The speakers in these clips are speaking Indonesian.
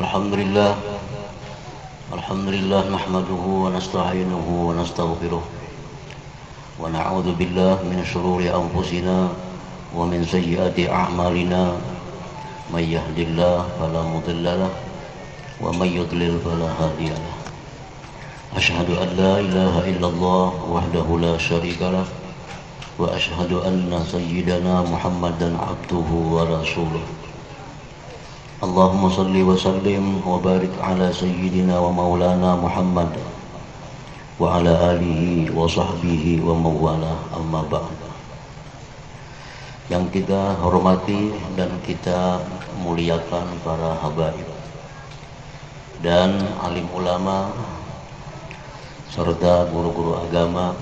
Alhamdulillah Alhamdulillah nahmaduhu wa nasta'inuhu wa nastaghfiruh wa na'udzu billahi min shururi anfusina wa min sayyiati a'malina may yahdihillahu fala mudilla lahu wa may yudlil fala hadiya lahu asyhadu an la ilaha illallah wahdahu la syarika lahu wa asyhadu anna sayyidana Muhammadan abduhu wa rasuluh. Allahumma salli wa sallim wa barik ala sayyidina wa maulana Muhammad wa ala alihi wa sahbihi wa mawala, amma ba'd. Yang kita hormati dan kita muliakan para habaib dan alim ulama serta guru-guru agama,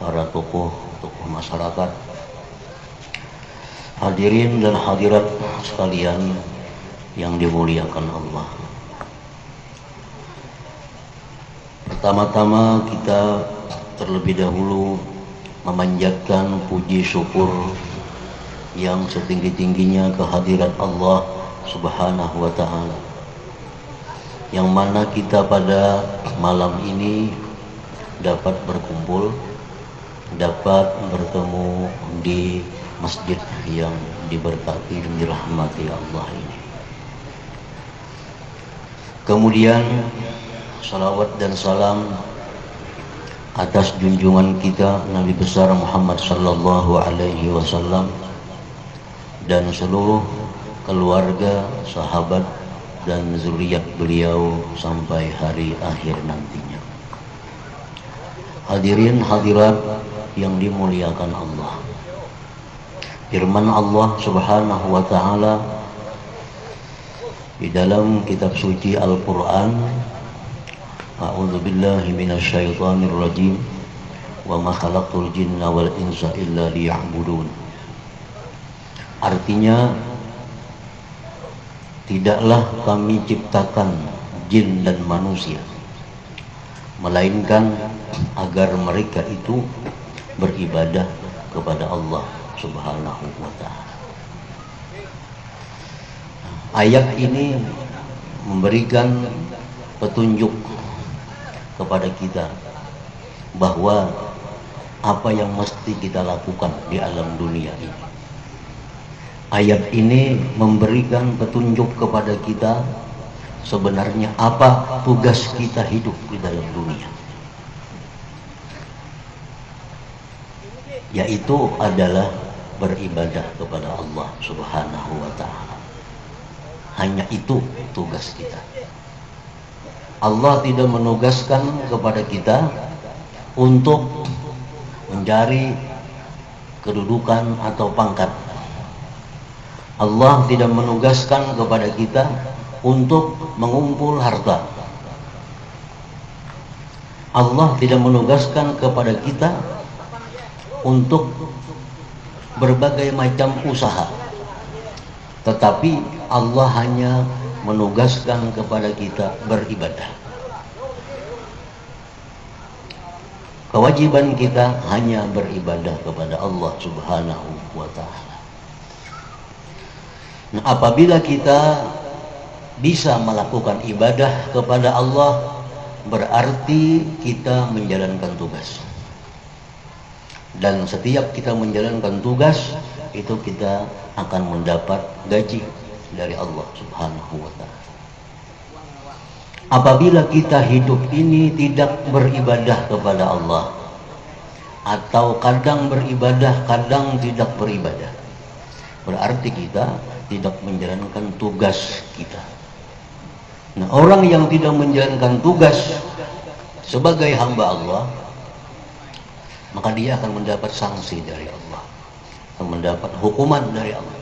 para tokoh masyarakat, hadirin dan hadirat sekalian yang dimuliakan Allah. Pertama-tama kita terlebih dahulu memanjatkan puji syukur yang setinggi-tingginya kehadirat Allah Subhanahu wa ta'ala, yang mana kita pada malam ini dapat berkumpul, dapat bertemu di masjid yang diberkati dan dirahmati Allah ini. Kemudian salawat dan salam atas junjungan kita Nabi besar Muhammad sallallahu alaihi wasallam dan seluruh keluarga, sahabat dan zuriat beliau sampai hari akhir nantinya. Hadirin hadirat yang dimuliakan Allah. Firman Allah Subhanahu wa ta'ala di dalam kitab suci Al-Quran, A'udzu billahi minasyaitonir rajim, wa ma khalaqtul jinna wal insa illa liya'budun. Artinya, tidaklah kami ciptakan jin dan manusia melainkan agar mereka itu beribadah kepada Allah Subhanahu wa ta'ala. Ayat ini memberikan petunjuk kepada kita bahwa apa yang mesti kita lakukan di alam dunia ini. Ayat ini memberikan petunjuk kepada kita sebenarnya apa tugas kita hidup di dalam dunia, yaitu adalah beribadah kepada Allah Subhanahu wa ta'ala. Hanya itu tugas kita. Allah tidak menugaskan kepada kita untuk mencari kedudukan atau pangkat. Allah tidak menugaskan kepada kita untuk mengumpul harta. Allah tidak menugaskan kepada kita untuk berbagai macam usaha, tetapi Allah hanya menugaskan kepada kita beribadah. Kewajiban kita hanya beribadah kepada Allah Subhanahu wa ta'ala. Nah, apabila kita bisa melakukan ibadah kepada Allah, berarti kita menjalankan tugas. Dan setiap kita menjalankan tugas, itu kita akan mendapat gaji dari Allah Subhanahu wa ta'ala. Apabila kita hidup ini tidak beribadah kepada Allah, atau kadang beribadah, kadang tidak beribadah, berarti kita tidak menjalankan tugas kita. Nah, orang yang tidak menjalankan tugas sebagai hamba Allah, maka dia akan mendapat sanksi dari Allah, akan mendapat hukuman dari Allah.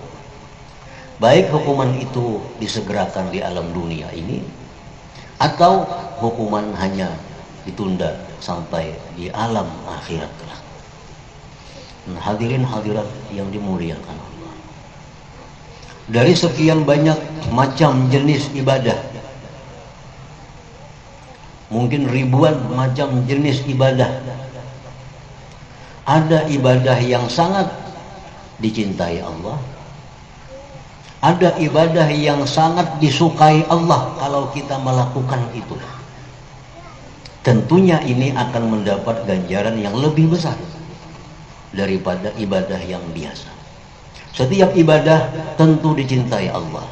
Baik hukuman itu disegerakan di alam dunia ini, atau hukuman hanya ditunda sampai di alam akhirat. Nah, hadirin hadirat yang dimuliakan Allah, dari sekian banyak macam jenis ibadah, mungkin ribuan macam jenis ibadah, ada ibadah yang sangat dicintai Allah, Ada ibadah yang sangat disukai Allah kalau kita melakukan itu. Tentunya ini akan mendapat ganjaran yang lebih besar daripada ibadah yang biasa. Setiap ibadah tentu dicintai Allah.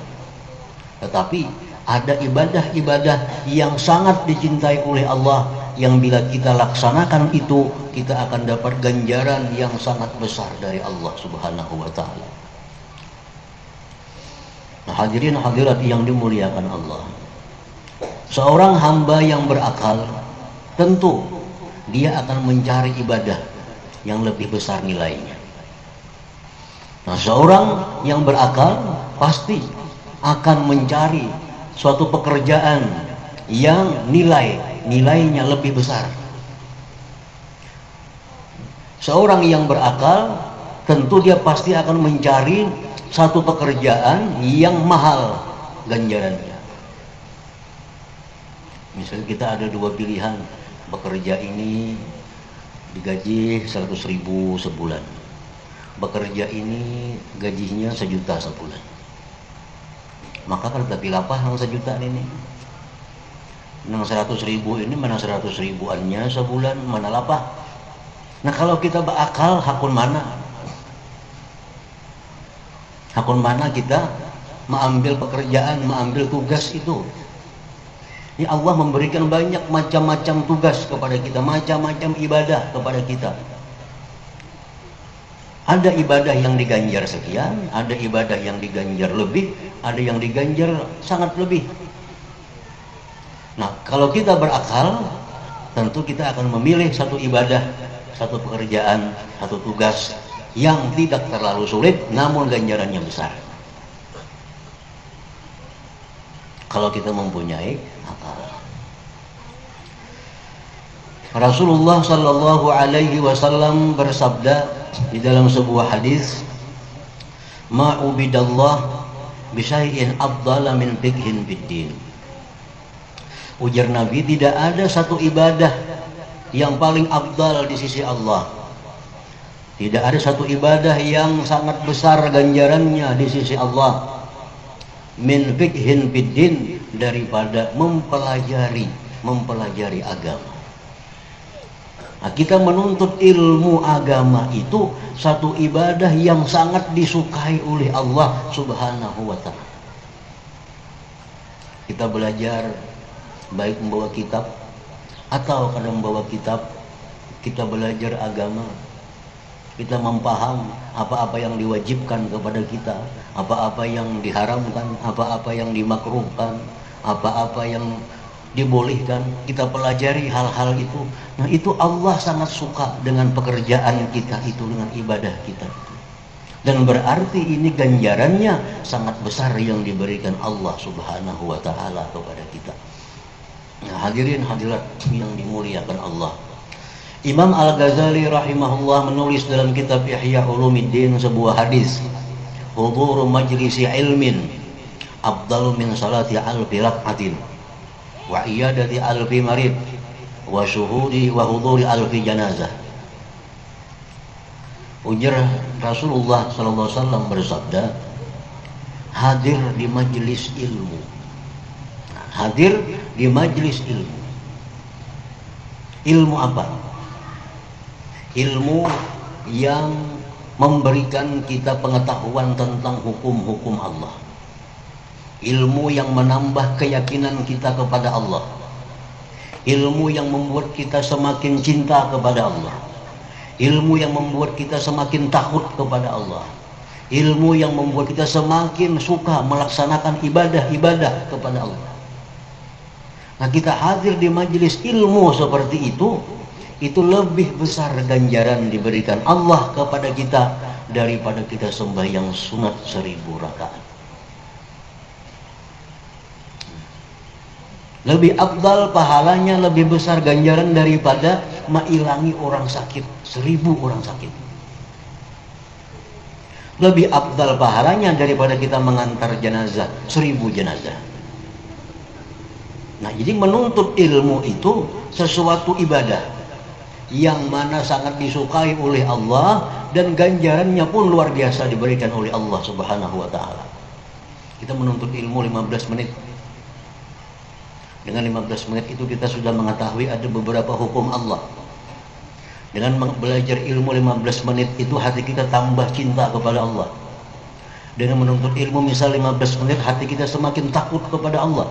Tetapi ada ibadah-ibadah yang sangat dicintai oleh Allah, yang bila kita laksanakan itu, kita akan dapat ganjaran yang sangat besar dari Allah Subhanahu wa ta'ala. Nah, hadirin hadirat yang dimuliakan Allah, seorang hamba yang berakal tentu dia akan mencari ibadah yang lebih besar nilainya. Nah, seorang yang berakal pasti akan mencari suatu pekerjaan yang nilainya lebih besar. Seorang yang berakal tentu dia pasti akan mencari satu pekerjaan yang mahal ganjarannya. Misalnya kita ada dua pilihan, bekerja ini digaji 100.000 sebulan, bekerja ini gajinya 1 juta sebulan. Maka kalau kita pilih apa yang 1 juta ini? Yang 100.000 ini mana 100 ribuannya sebulan, mana lapah? Nah, kalau kita berakal, hakun mana? Hakun mana kita mengambil pekerjaan, mengambil tugas itu? Ini Allah memberikan banyak macam-macam tugas kepada kita, macam-macam ibadah kepada kita. Ada ibadah yang diganjar sekian, ada ibadah yang diganjar lebih, ada yang diganjar sangat lebih. Nah, kalau kita berakal, tentu kita akan memilih satu ibadah, satu pekerjaan, satu tugas yang tidak terlalu sulit, namun ganjarannya besar. Kalau kita mempunyai akal. Rasulullah Shallallahu Alaihi Wasallam bersabda di dalam sebuah hadis, "Ma'ubidallah bisyai'in afdala min fiqhin fiddin." Ujar Nabi, tidak ada satu ibadah yang paling afdal di sisi Allah. Tidak ada satu ibadah yang sangat besar ganjarannya di sisi Allah min fiqhin fiddin, daripada mempelajari agama. Nah, kita menuntut ilmu agama itu satu ibadah yang sangat disukai oleh Allah Subhanahu wa ta'ala. Kita belajar baik membawa kitab atau kadang membawa kitab, kita belajar agama. Kita memaham apa-apa yang diwajibkan kepada kita, apa-apa yang diharamkan, apa-apa yang dimakruhkan, apa-apa yang dibolehkan. Kita pelajari hal-hal itu. Nah, itu Allah sangat suka dengan pekerjaan kita itu, dengan ibadah kita itu. Dan berarti ini ganjarannya sangat besar yang diberikan Allah Subhanahu wa ta'ala kepada kita. Nah, hadirin hadirat yang dimuliakan Allah, Imam Al-Ghazali rahimahullah menulis dalam kitab Ihya Ulumuddin sebuah hadis, "Huduru majlisi ilmin afdalu min salati alfi rak'atin wa iyadati alfi marid wa syuhudi wa huduri alfi janazah." Ujar Rasulullah sallallahu alaihi wasallam bersabda, hadir di majelis ilmu. Hadir di majelis ilmu. Ilmu apa? Ilmu yang memberikan kita pengetahuan tentang hukum-hukum Allah. Ilmu yang menambah keyakinan kita kepada Allah. Ilmu yang membuat kita semakin cinta kepada Allah. Ilmu yang membuat kita semakin takut kepada Allah. Ilmu yang membuat kita semakin suka melaksanakan ibadah-ibadah kepada Allah. Nah, kita hadir di majelis ilmu seperti itu lebih besar ganjaran diberikan Allah kepada kita daripada kita sembahyang sunat 1000 rakaat. Lebih afdal pahalanya, lebih besar ganjaran daripada mengilangi orang sakit, 1000 orang sakit. Lebih afdal pahalanya daripada kita mengantar jenazah, 1000 jenazah. Nah, jadi menuntut ilmu itu sesuatu ibadah yang mana sangat disukai oleh Allah, dan ganjarannya pun luar biasa diberikan oleh Allah Subhanahu wa ta'ala. Kita menuntut ilmu 15 menit. Dengan 15 menit itu kita sudah mengetahui ada beberapa hukum Allah. Dengan belajar ilmu 15 menit itu hati kita tambah cinta kepada Allah. Dengan menuntut ilmu misal 15 menit hati kita semakin takut kepada Allah.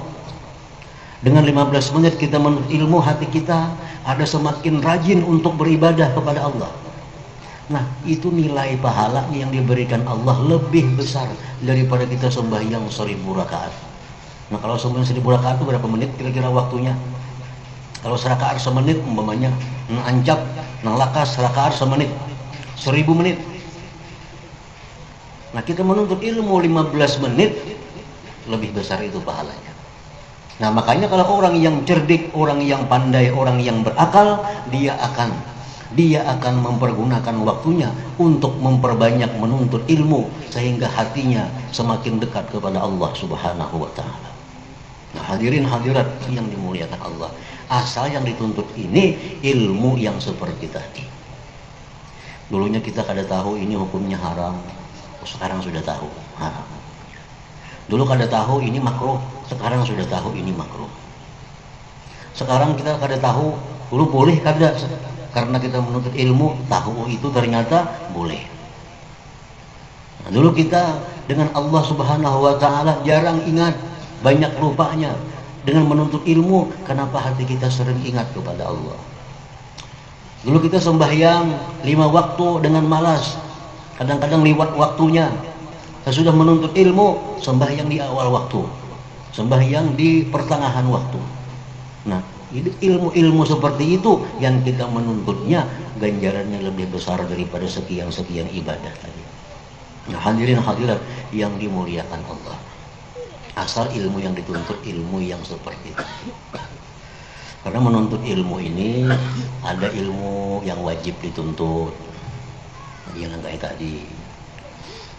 Dengan 15 menit kita menuntut ilmu, hati kita ada semakin rajin untuk beribadah kepada Allah. Nah, itu nilai pahala yang diberikan Allah lebih besar daripada kita sembahyang 1000 rakaat. Nah, kalau sembahyang 1000 rakaat itu berapa menit kira-kira waktunya? Kalau serakaat semenit umpamanya, ancap, lakas serakaat semenit, 1000 menit. Nah, kita menuntut ilmu 15 menit, lebih besar itu pahalanya. Nah, makanya kalau orang yang cerdik, orang yang pandai, orang yang berakal, dia akan mempergunakan waktunya untuk memperbanyak menuntut ilmu sehingga hatinya semakin dekat kepada Allah Subhanahu wa taala. Nah, hadirin hadirat yang dimuliakan Allah, asal yang dituntut ini ilmu yang seperti tadi. Dulunya kita kada tahu ini hukumnya haram, sekarang sudah tahu haram. Dulu kada tahu ini makruh, sekarang sudah tahu ini makruh. Sekarang kita kada tahu, dulu boleh kada, karena kita menuntut ilmu, tahu itu ternyata boleh. Nah, dulu kita dengan Allah Subhanahu wa taala jarang ingat, banyak lupanya. Dengan menuntut ilmu, kenapa hati kita sering ingat kepada Allah? Dulu kita sembahyang 5 waktu dengan malas, kadang-kadang liwat waktunya. Sesudah menuntut ilmu, sembahyang di awal waktu, sembahyang di pertengahan waktu. Nah, ilmu-ilmu seperti itu yang kita menuntutnya, ganjarannya lebih besar daripada sekian-sekian ibadah tadi. Nah, hadirin hadirat yang dimuliakan Allah, asal ilmu yang dituntut ilmu yang seperti itu. Karena menuntut ilmu ini ada ilmu yang wajib dituntut, yang kayak tadi.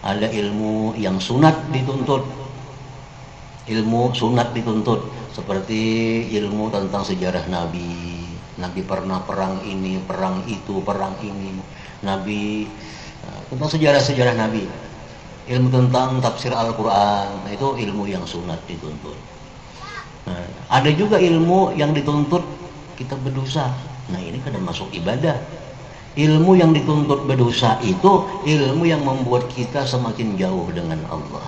Ada ilmu yang sunat dituntut, ilmu sunat dituntut, seperti ilmu tentang sejarah Nabi. Nabi pernah perang ini, perang itu, perang ini. Nabi tentang sejarah-sejarah Nabi. Ilmu tentang tafsir Al-Quran, itu ilmu yang sunat dituntut. Nah, ada juga ilmu yang dituntut kita berdosa. Nah, ini kan masuk ibadah. Ilmu yang dituntut berdosa itu ilmu yang membuat kita semakin jauh dengan Allah.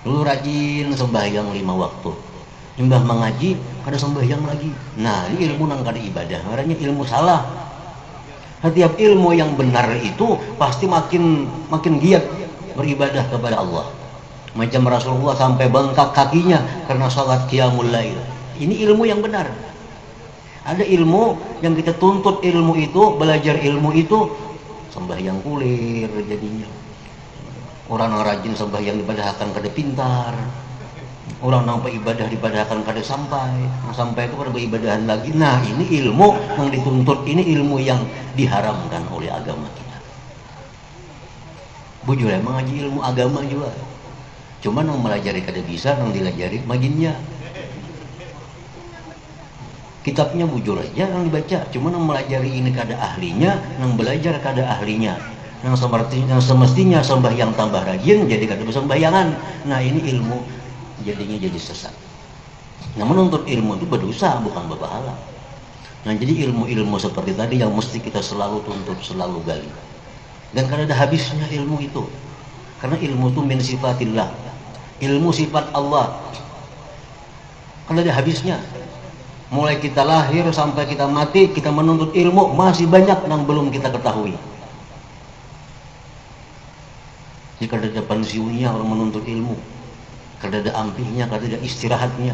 Dulu rajin sembahyang 5 waktu, nyembah mengaji, kada sembahyang lagi. Nah, ini ilmu nang kada ibadah, namanya ilmu salah. Setiap ilmu yang benar itu pasti makin giat beribadah kepada Allah. Macam Rasulullah sampai bengkak kakinya karena salat qiyamul lail. Ini ilmu yang benar. Ada ilmu yang kita tuntut, ilmu itu, belajar ilmu itu sembahyang kulir jadinya. Orang yang rajin sembahyang dipadahkan kada pintar. Orang nampak ibadah dipadahkan kada sampai. Sampai itu kada beribadahan lagi. Nah, ini ilmu yang dituntut, ini ilmu yang diharamkan oleh agama kita. Bujur mengaji ilmu agama juga. Cuma nang melajari kada bisa, nang dilajari maginnya. Kitabnya bujur aja yang dibaca, cuma yang melajari ini kada ahlinya, yang belajar kada ahlinya, yang semestinya sembahyang tambah rajin jadi kada sembayangan. Nah, ini ilmu jadinya jadi sesat. Nah, menuntut ilmu itu berdosa, bukan berpahala. Nah, jadi ilmu-ilmu seperti tadi yang mesti kita selalu tuntut, selalu gali. Dan kada ada habisnya ilmu itu. Karena ilmu itu min sifatillah. Ilmu sifat Allah. Kada ada habisnya. Mulai kita lahir sampai kita mati, kita menuntut ilmu, masih banyak yang belum kita ketahui. Jika ada pensiunnya orang menuntut ilmu, kada ada ampihnya, kada ada istirahatnya.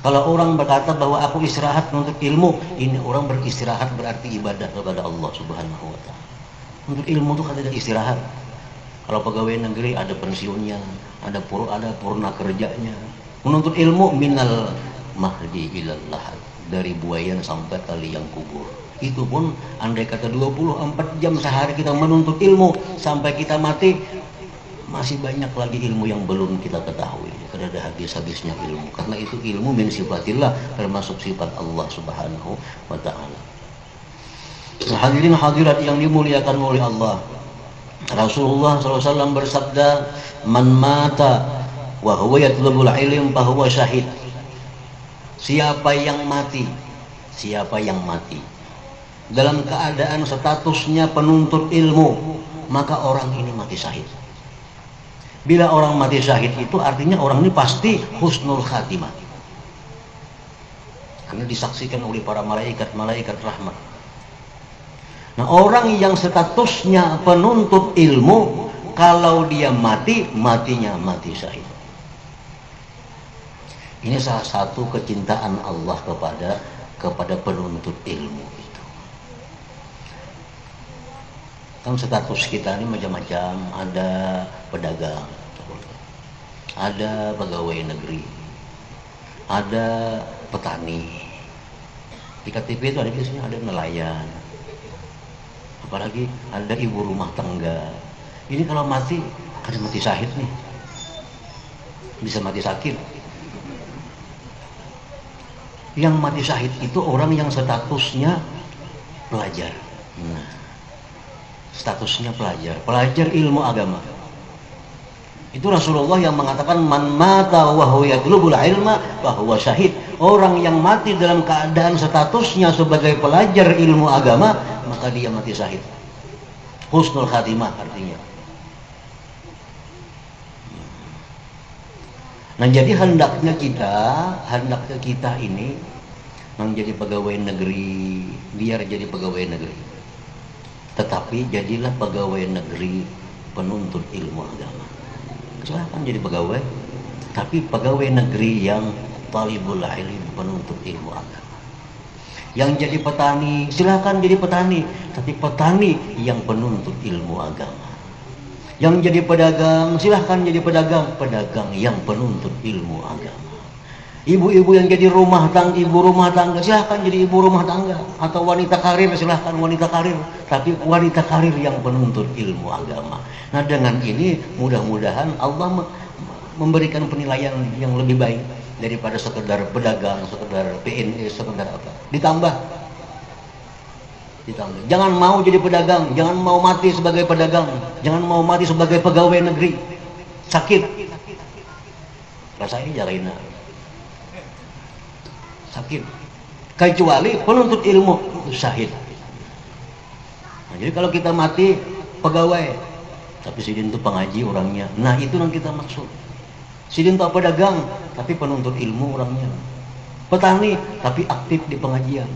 Kalau orang berkata bahwa aku istirahat menuntut ilmu, ini orang beristirahat berarti ibadah kepada Allah Subhanahu wa taala. Menuntut ilmu itu kada ada istirahat. Kalau pegawai negeri ada pensiunnya, ada purna kerjanya. Menuntut ilmu minal mahdi ilal lahad, dari buayan sampai ke liang kubur. Itu pun andai kata 24 jam sehari kita menuntut ilmu sampai kita mati, masih banyak lagi ilmu yang belum kita ketahui. Karena ada habis-habisnya ilmu. Karena itu ilmu min sifatillah, termasuk sifat Allah Subhanahu wa taala. Hadirin hadirat yang dimuliakan oleh Allah, Rasulullah SAW bersabda, man mata wa huwa yatlubul ilm fa huwa syahid. Siapa yang mati dalam keadaan statusnya penuntut ilmu, maka orang ini mati syahid. Bila orang mati syahid itu artinya orang ini pasti husnul khatimah, karena disaksikan oleh para malaikat rahmat. Nah, orang yang statusnya penuntut ilmu, kalau dia matinya mati syahid. Ini salah satu kecintaan Allah kepada penuntut ilmu itu. Kan status kita ini macam-macam, ada pedagang, ada pegawai negeri, ada petani. Di KTP itu ada biasanya ada nelayan, apalagi ada ibu rumah tangga. Ini kalau mati, kan mati syahid nih, bisa mati sakit. Yang mati syahid itu orang yang statusnya pelajar. Nah, statusnya pelajar ilmu agama. Itu Rasulullah yang mengatakan man mata wa huwa yatlubul ilma fa huwa syahid. Orang yang mati dalam keadaan statusnya sebagai pelajar ilmu agama, maka dia mati syahid. Husnul khatimah artinya. Nah, jadi hendaknya kita ini menjadi pegawai negeri, biar jadi pegawai negeri. Tetapi jadilah pegawai negeri penuntut ilmu agama. Silahkan jadi pegawai, tapi pegawai negeri yang talibul ilm, penuntut ilmu agama. Yang jadi petani, silahkan jadi petani, tapi petani yang penuntut ilmu agama. Yang jadi pedagang, silahkan jadi pedagang yang penuntut ilmu agama. Ibu-ibu yang jadi ibu rumah tangga, silahkan jadi ibu rumah tangga. Atau wanita karir, silahkan wanita karir, tapi wanita karir yang penuntut ilmu agama. Nah, dengan ini mudah-mudahan Allah memberikan penilaian yang lebih baik daripada sekedar pedagang, sekedar PNS, sekedar apa. Ditambah. Jangan mau jadi pedagang, jangan mau mati sebagai pedagang, jangan mau mati sebagai pegawai negeri. Sakit. Rasanya jalaina. Sakit. Kecuali penuntut ilmu itu syahid. Nah, jadi kalau kita mati pegawai, tapi sidin itu pengaji orangnya. Nah, itu yang kita maksud. Sidin itu pedagang, tapi penuntut ilmu orangnya. Petani, tapi aktif di pengajian.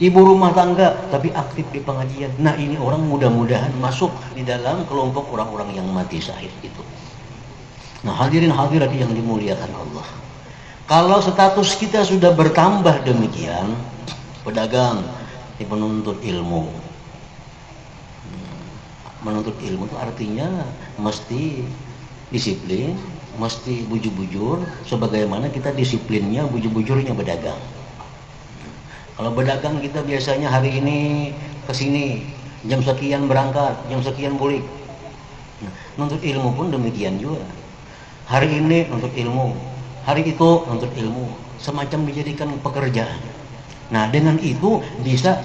Ibu rumah tangga tapi aktif di pengajian. Nah, ini orang mudah-mudahan masuk di dalam kelompok orang-orang yang mati syahid itu. Nah, hadirin hadirat yang dimuliakan Allah. Kalau status kita sudah bertambah demikian, pedagang, penuntut ilmu. Menuntut ilmu itu artinya mesti disiplin, mesti bujur-bujur, sebagaimana kita disiplinnya, bujur-bujurnya berdagang. Kalau berdagang kita biasanya hari ini ke sini, jam sekian berangkat, jam sekian balik. Nah, nuntut ilmu pun demikian juga. Hari ini nuntut ilmu, hari itu nuntut ilmu, semacam dijadikan pekerjaan. Nah, dengan itu bisa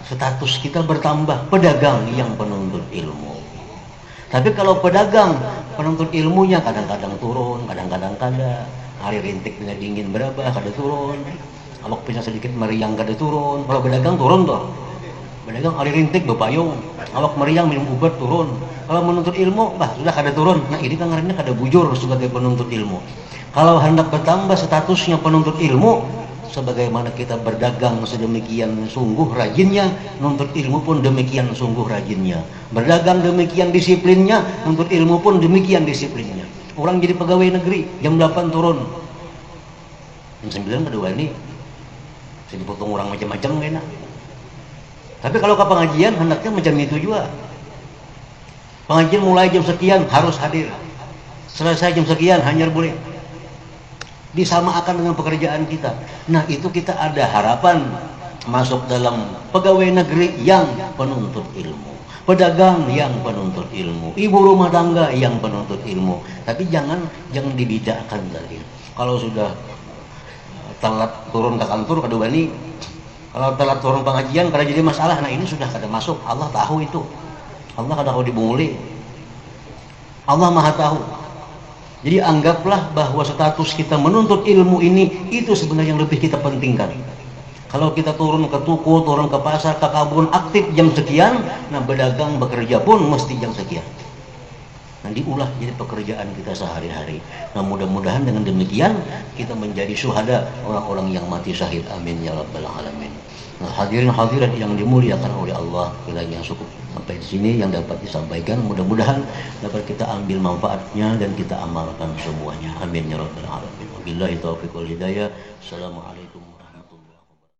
status kita bertambah, pedagang yang penuntut ilmu. Tapi kalau pedagang penuntut ilmunya kadang-kadang turun, kadang-kadang kada. Hari rintik bila dingin berapa, kada turun. Awak punya sedikit meriang kada turun. Kalau pedagang turun toh. Pedagang hari rintik bepayung, awak meriang minum obat turun. Kalau menuntut ilmu, sudah kada turun. Nah, ini kan karena kada bujur sebagai penuntut ilmu. Kalau hendak bertambah statusnya penuntut ilmu, sebagaimana kita berdagang sedemikian sungguh rajinnya, nuntut ilmu pun demikian sungguh rajinnya. Berdagang demikian disiplinnya, nuntut ilmu pun demikian disiplinnya. Orang jadi pegawai negeri, jam 8 turun. Jam 9 kedua ini dipotong orang macam-macam enak. Tapi kalau ke pengajian hendaknya macam itu juga. Pengajian mulai jam sekian harus hadir. Selesai jam sekian hanyar boleh. Disamakan dengan pekerjaan kita. Nah, itu kita ada harapan masuk dalam pegawai negeri yang penuntut ilmu, pedagang yang penuntut ilmu, ibu rumah tangga yang penuntut ilmu. Tapi jangan dibedakan tadi. Kalau sudah telat turun ke kantor kedua ini, kalau telat turun pengajian kada jadi masalah. Nah, ini sudah kada masuk. Allah tahu itu. Allah kada tahu dibunguli. Allah Maha tahu. Jadi anggaplah bahwa status kita menuntut ilmu ini itu sebenarnya yang lebih kita pentingkan. Kalau kita turun ke toko, turun ke pasar, ke kebun, aktif jam sekian, nah berdagang, bekerja pun mesti jam sekian. Nah diulah jadi pekerjaan kita sehari-hari. Nah mudah-mudahan dengan demikian kita menjadi syuhada, orang-orang yang mati syahid. Amin ya rabbal alamin. Nah hadirin hadirat yang dimuliakan oleh Allah, kiranya cukup sampai di sini yang dapat disampaikan. Mudah-mudahan dapat kita ambil manfaatnya dan kita amalkan semuanya. Amin ya rabbal alamin. Wabillahi taufiq wal hidayah. Assalamualaikum.